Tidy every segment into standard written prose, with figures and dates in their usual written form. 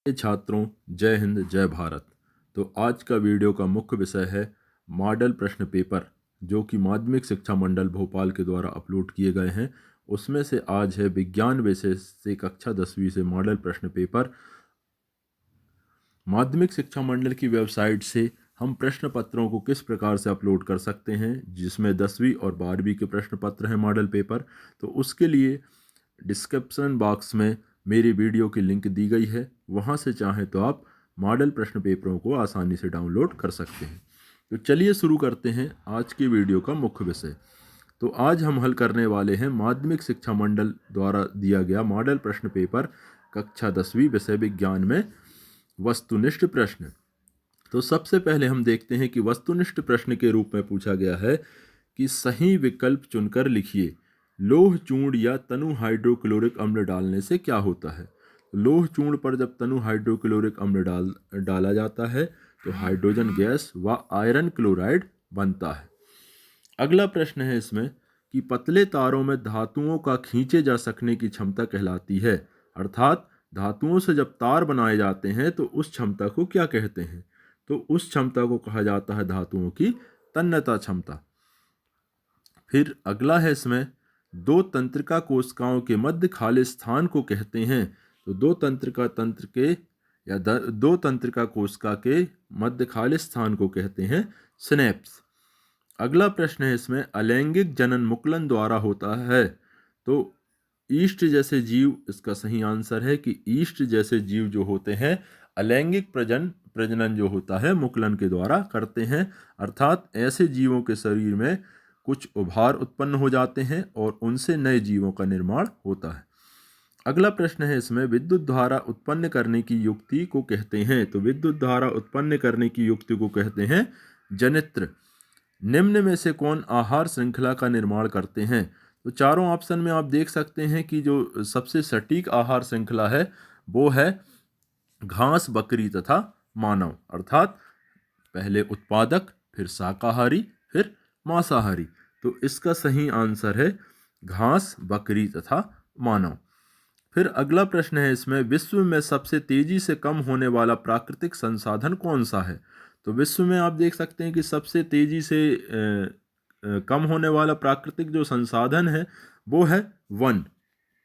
छात्रों, जय हिंद जय भारत। तो आज का वीडियो का मुख्य विषय है मॉडल प्रश्न पेपर, जो कि माध्यमिक शिक्षा मंडल भोपाल के द्वारा अपलोड किए गए हैं। उसमें से आज है विज्ञान विषय से कक्षा 10वीं से मॉडल प्रश्न पेपर। माध्यमिक शिक्षा मंडल की वेबसाइट से हम प्रश्न पत्रों को किस प्रकार से अपलोड कर सकते हैं, जिसमें 10वीं और 12वीं के प्रश्न पत्र हैं मॉडल पेपर। तो उसके लिए डिस्क्रिप्शन बॉक्स में मेरी वीडियो की लिंक दी गई है, वहाँ से चाहें तो आप मॉडल प्रश्न पेपरों को आसानी से डाउनलोड कर सकते हैं। तो चलिए शुरू करते हैं आज की वीडियो का मुख्य विषय। तो आज हम हल करने वाले हैं माध्यमिक शिक्षा मंडल द्वारा दिया गया मॉडल प्रश्न पेपर कक्षा 10वीं विषय विज्ञान में वस्तुनिष्ठ प्रश्न। तो सबसे पहले हम देखते हैं कि वस्तुनिष्ठ प्रश्न के रूप में पूछा गया है कि सही विकल्प चुनकर लिखिए। लोह चूर्ण या तनु हाइड्रोक्लोरिक अम्ल डालने से क्या होता है। लोह चूर्ण पर जब तनु हाइड्रोक्लोरिक अम्ल डाला जाता है तो हाइड्रोजन गैस व आयरन क्लोराइड बनता है। अगला प्रश्न है इसमें कि पतले तारों में धातुओं का खींचे जा सकने की क्षमता कहलाती है, अर्थात धातुओं से जब तार बनाए जाते हैं तो उस क्षमता को क्या कहते हैं। तो उस क्षमता को कहा जाता है धातुओं की तन्यता क्षमता। फिर अगला है इसमें दो तंत्रिका कोशिकाओं के मध्य खाली स्थान को कहते हैं। तो दो तंत्रिका कोशिका के मध्य खाली स्थान को कहते हैं सिनेप्स। अगला प्रश्न है इसमें अलैंगिक जनन मुकुलन द्वारा होता है। तो ईस्ट जैसे जीव, इसका सही आंसर है कि ईस्ट जैसे जीव जो होते हैं अलैंगिक प्रजनन जो होता है मुकुलन के द्वारा करते हैं, अर्थात ऐसे जीवों के शरीर में कुछ उभार उत्पन्न हो जाते हैं और उनसे नए जीवों का निर्माण होता है। अगला प्रश्न है इसमें विद्युत धारा उत्पन्न करने की युक्ति को कहते हैं। तो विद्युत धारा उत्पन्न करने की युक्ति को कहते हैं जनित्र। निम्न में से कौन आहार श्रृंखला का निर्माण करते हैं। तो चारों ऑप्शन में आप देख सकते हैं कि जो सबसे सटीक आहार श्रृंखला है वो है घास, बकरी तथा मानव, अर्थात पहले उत्पादक, फिर शाकाहारी, फिर मांसाहारी। तो इसका सही आंसर है घास, बकरी तथा मानव। फिर अगला प्रश्न है इसमें विश्व में सबसे तेजी से कम होने वाला प्राकृतिक संसाधन कौन सा है। तो विश्व में आप देख सकते हैं कि सबसे तेजी से कम होने वाला प्राकृतिक जो संसाधन है वो है वन।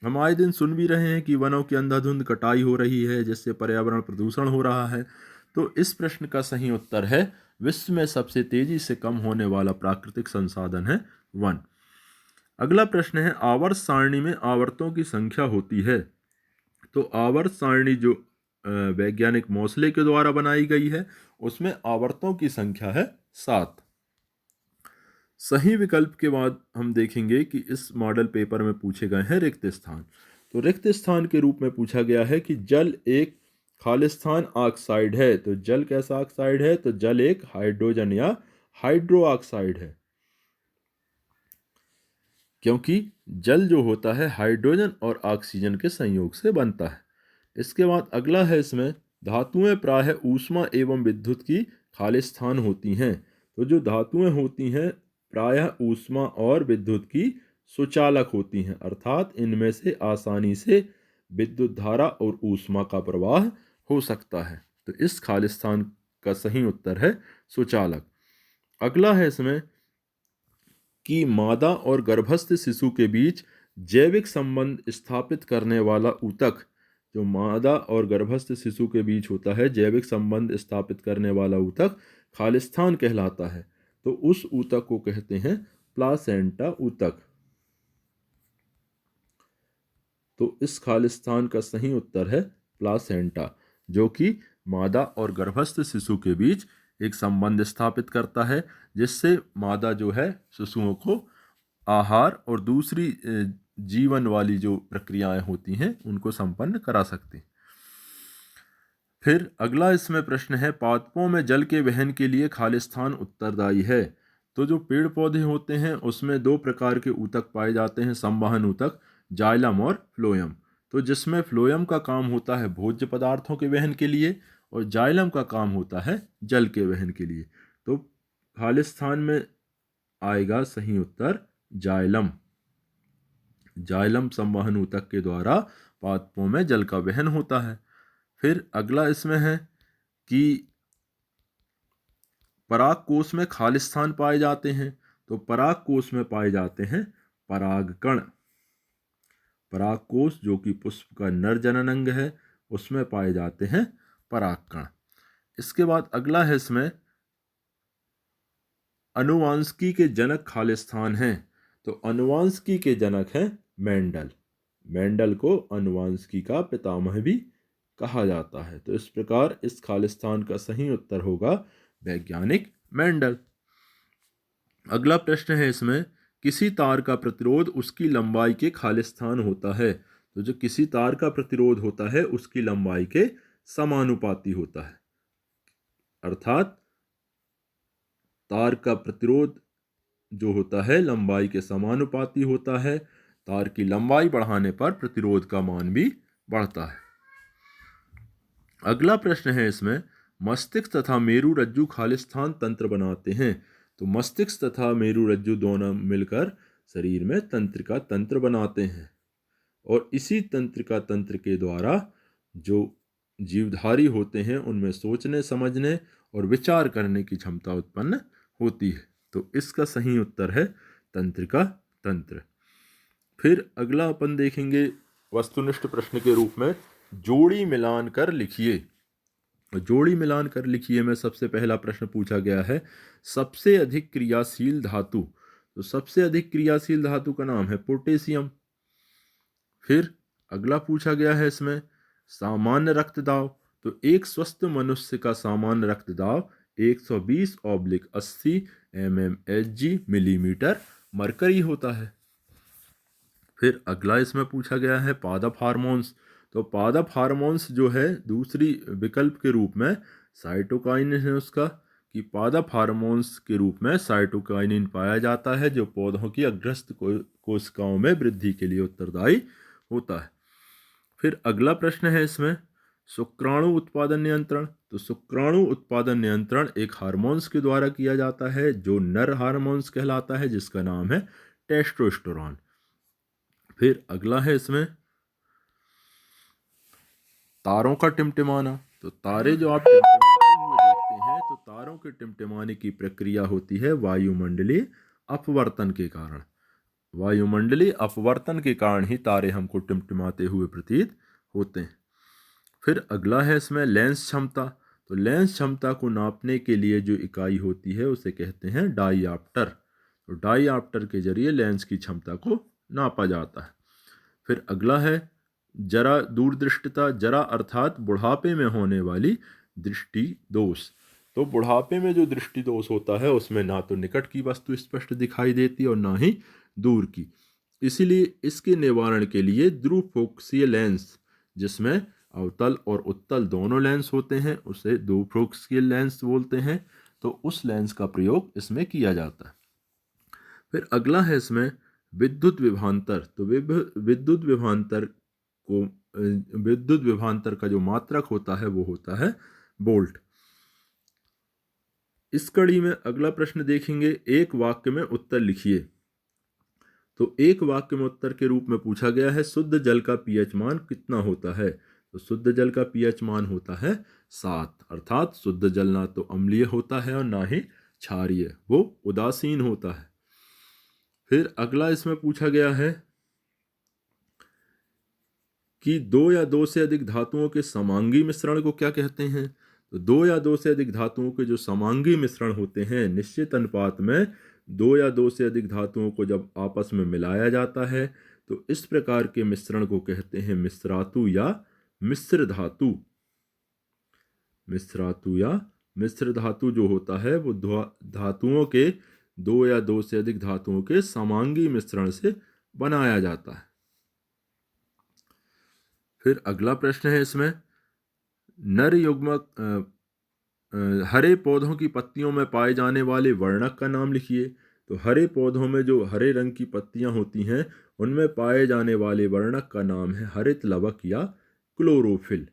हम आए दिन सुन भी रहे हैं कि वनों की अंधाधुंध कटाई हो रही है, जिससे पर्यावरण प्रदूषण हो रहा है। तो इस प्रश्न का सही उत्तर है विश्व में सबसे तेजी से कम होने वाला प्राकृतिक संसाधन है वन। अगला प्रश्न है आवर्त सारणी में आवर्तों की संख्या होती है। तो आवर्त सारणी जो वैज्ञानिक मोसले के द्वारा बनाई गई है उसमें आवर्तों की संख्या है 7। सही विकल्प के बाद हम देखेंगे कि इस मॉडल पेपर में पूछे गए हैं रिक्त स्थान। तो रिक्त स्थान के रूप में पूछा गया है कि जल एक खालिस्तान ऑक्साइड है। तो जल कैसा ऑक्साइड है। तो जल एक हाइड्रोजन या हाइड्रो ऑक्साइड है, क्योंकि जल जो होता है हाइड्रोजन और ऑक्सीजन के संयोग से बनता है। इसके बाद अगला है इसमें धातुएं प्रायः ऊष्मा एवं विद्युत की खालिस्तान होती हैं। तो जो धातुएं होती हैं प्रायः ऊष्मा और विद्युत की सुचालक होती हैं, अर्थात इनमें से आसानी से विद्युत धारा और ऊष्मा का प्रवाह हो सकता है। तो इस खालिस्तान का सही उत्तर है सुचालक। अगला है इसमें कि मादा और गर्भस्थ शिशु के बीच जैविक संबंध स्थापित करने वाला ऊतक, जो मादा और गर्भस्थ शिशु के बीच होता है जैविक संबंध स्थापित करने वाला ऊतक खालिस्तान कहलाता है। तो उस ऊतक को कहते हैं प्लासेंटा ऊतक। तो इस खालिस्तान का सही उत्तर है प्लासेंटा, जो कि मादा और गर्भस्थ शिशु के बीच एक संबंध स्थापित करता है, जिससे मादा जो है शिशुओं को आहार और दूसरी जीवन वाली जो प्रक्रियाएं होती हैं उनको संपन्न करा सकते हैं। फिर अगला इसमें प्रश्न है पादपों में जल के वहन के लिए खालिस्तान उत्तरदायी है। तो जो पेड़ पौधे होते हैं उसमें दो प्रकार के ऊतक पाए जाते हैं, संवहन ऊतक, जाइलम और फ्लोएम। तो जिसमें फ्लोएम का काम होता है भोज्य पदार्थों के वहन के लिए और जाइलम का काम होता है जल के वहन के लिए। तो खालिस्तान में आएगा सही उत्तर जाइलम। जाइलम संवहन ऊतक के द्वारा पादपों में जल का वहन होता है। फिर अगला इसमें है कि पराग कोश में खालिस्तान पाए जाते हैं, तो पराग कोश में पाए जाते हैं परागकण। पराग कोश जो कि पुष्प का नर जनन अंग है, उसमें पाए जाते हैं परागकण। इसके बाद अगला है इसमें अनुवांशिकी के जनक खालिस्तान हैं, तो अनुवांशिकी के जनक हैं मेंडल। मेंडल को अनुवांशिकी का पितामह भी कहा जाता है। तो इस प्रकार इस खालिस्तान का सही उत्तर होगा वैज्ञानिक मेंडल। अगला प्रश्न है इसमें, किसी तार का प्रतिरोध उसकी लंबाई के खालिस्तान होता है, तो जो किसी तार का प्रतिरोध होता है उसकी लंबाई के समानुपाती होता है, अर्थात तार का प्रतिरोध जो होता है लंबाई के समानुपाती होता है। तार की लंबाई बढ़ाने पर प्रतिरोध का मान भी बढ़ता है। अगला प्रश्न है इसमें, मस्तिष्क तथा मेरुरज्जु खालिस्तान तंत्र बनाते हैं, तो मस्तिष्क तथा मेरुरज्जु दोनों मिलकर शरीर में तंत्रिका तंत्र बनाते हैं, और इसी तंत्रिका तंत्र के द्वारा जो जीवधारी होते हैं उनमें सोचने समझने और विचार करने की क्षमता उत्पन्न होती है। तो इसका सही उत्तर है तंत्रिका तंत्र। फिर अगला अपन देखेंगे वस्तुनिष्ठ प्रश्न के रूप में, जोड़ी मिलान कर लिखिए। जोड़ी मिलान कर लिखिए में सबसे पहला प्रश्न पूछा गया है, सबसे अधिक क्रियाशील धातु, तो सबसे अधिक क्रियाशील धातु का नाम है पोटेशियम। फिर अगला पूछा गया है इसमें सामान्य रक्तदाब, तो एक स्वस्थ मनुष्य का सामान्य रक्तदाब 120/80 mmHg मिलीमीटर मरकरी होता है। फिर अगला इसमें पूछा गया है पादप हार्मोन्स, तो पादप हार्मोन्स जो है दूसरी विकल्प के रूप में साइटोकाइनिन है उसका, कि पादप हार्मोन्स के रूप में साइटोकाइनिन पाया जाता है जो पौधों की अग्रस्त कोशिकाओं में वृद्धि के लिए उत्तरदायी होता है। फिर अगला प्रश्न है इसमें शुक्राणु उत्पादन नियंत्रण, तो शुक्राणु उत्पादन नियंत्रण एक हार्मोन्स के द्वारा किया जाता है जो नर हार्मोन्स कहलाता है, जिसका नाम है टेस्टोस्टेरोन। फिर अगला है इसमें तारों का टिमटिमाना, तो तारे जो आप टिमटिमाते हुए देखते हैं, तो तारों के टिमटिमाने की प्रक्रिया होती है वायुमंडलीय अपवर्तन के कारण। वायुमंडलीय अपवर्तन के कारण ही तारे हमको टिमटिमाते हुए प्रतीत होते हैं। फिर अगला है इसमें लेंस क्षमता, तो लेंस क्षमता को नापने के लिए जो इकाई होती है उसे कहते हैं डाईऑप्टर, तो डाईऑप्टर के जरिए लेंस की क्षमता को नापा जाता है। फिर अगला है जरा दूरदृष्टिता, जरा अर्थात बुढ़ापे में होने वाली दृष्टि दोष, तो बुढ़ापे में जो दृष्टि दोष होता है उसमें ना तो निकट की वस्तु स्पष्ट दिखाई देती और ना ही दूर की, इसीलिए इसके निवारण के लिए द्विफोकसीय लेंस, जिसमें अवतल और उत्तल दोनों लेंस होते हैं, उसे द्विफोकसीय लेंस बोलते हैं, तो उस लेंस का प्रयोग इसमें किया जाता है। फिर अगला है इसमें विद्युत विभवांतर, तो विद्युत विभवांतर का जो मात्रक होता है वो होता है वोल्ट। इस कड़ी में अगला प्रश्न देखेंगे, एक वाक्य में उत्तर लिखिए, तो एक वाक्य में उत्तर के रूप में पूछा गया है शुद्ध जल का पीएच मान कितना होता है, तो शुद्ध जल का पीएच मान होता है 7, अर्थात शुद्ध जल ना तो अम्लीय होता है और ना ही क्षारीय, वो उदासीन होता है। फिर अगला इसमें पूछा गया है कि दो या दो से अधिक धातुओं के समांगी मिश्रण को क्या कहते हैं, तो दो या दो से अधिक धातुओं के जो समांगी मिश्रण होते हैं, निश्चित अनुपात में दो या दो से अधिक धातुओं को जब आपस में मिलाया जाता है तो इस प्रकार के मिश्रण को कहते हैं मिश्रातु या मिश्र धातु। मिश्रातु या मिश्र धातु जो होता है वो धातुओं के दो या दो से अधिक धातुओं के समांगी मिश्रण से बनाया जाता है। फिर अगला प्रश्न है इसमें नर युग्मक हरे पौधों की पत्तियों में पाए जाने वाले वर्णक का नाम लिखिए, तो हरे पौधों में जो हरे रंग की पत्तियां होती हैं उनमें पाए जाने वाले वर्णक का नाम है हरित लवक या क्लोरोफिल,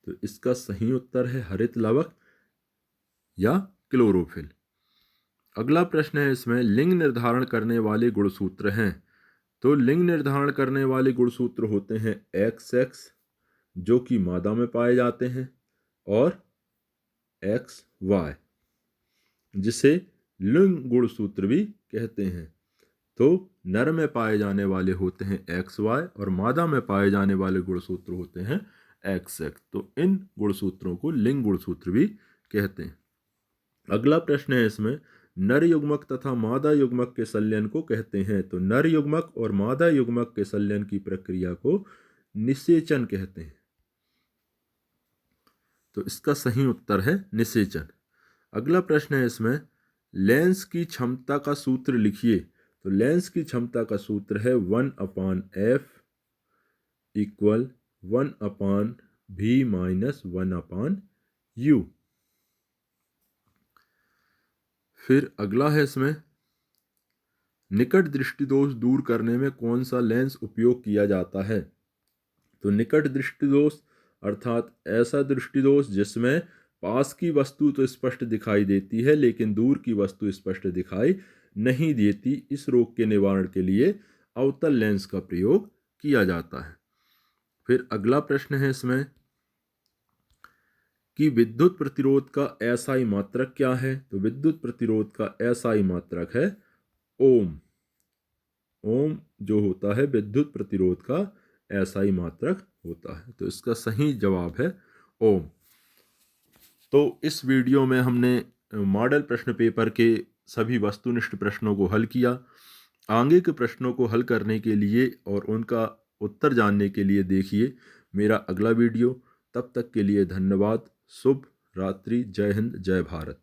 तो इसका सही उत्तर है हरित लवक या क्लोरोफिल। अगला प्रश्न है इसमें लिंग निर्धारण करने वाले गुणसूत्र हैं, तो लिंग निर्धारण करने वाले गुणसूत्र होते हैं XX, जो कि मादा में पाए जाते हैं, और एक्स वाई, जिसे लिंग गुणसूत्र भी कहते हैं। तो नर में पाए जाने वाले होते हैं एक्स वाई और मादा में पाए जाने वाले गुणसूत्र होते हैं एक्स एक्स। तो इन गुणसूत्रों को लिंग गुणसूत्र भी कहते हैं। अगला प्रश्न है इसमें, नर युग्मक तथा मादा युग्मक के संलयन को कहते हैं। तो नर युग्मक और मादा युग्मक के संलयन की प्रक्रिया को निषेचन कहते हैं। तो इसका सही उत्तर है निषेचन। अगला प्रश्न है इसमें, लेंस की क्षमता का सूत्र लिखिए। तो लेंस की क्षमता का सूत्र है 1/f equal 1/v minus 1/u। फिर अगला है इसमें, निकट दृष्टि दोष दूर करने में कौन सा लेंस उपयोग किया जाता है। तो निकट दृष्टि दोष अर्थात ऐसा दृष्टि दोष जिसमें पास की वस्तु तो स्पष्ट दिखाई देती है लेकिन दूर की वस्तु स्पष्ट दिखाई नहीं देती, इस रोग के निवारण के लिए अवतल लेंस का प्रयोग किया जाता है। फिर अगला प्रश्न है इसमें कि विद्युत प्रतिरोध का एसआई मात्रक क्या है। तो विद्युत प्रतिरोध का एसआई मात्रक है ओम। ओम जो होता है विद्युत प्रतिरोध का एसआई मात्रक होता है। तो इसका सही जवाब है ओम। तो इस वीडियो में हमने मॉडल प्रश्न पेपर के सभी वस्तुनिष्ठ प्रश्नों को हल किया। आगे के प्रश्नों को हल करने के लिए और उनका उत्तर जानने के लिए देखिए मेरा अगला वीडियो। तब तक के लिए धन्यवाद। शुभ रात्रि। जय हिंद, जय भारत।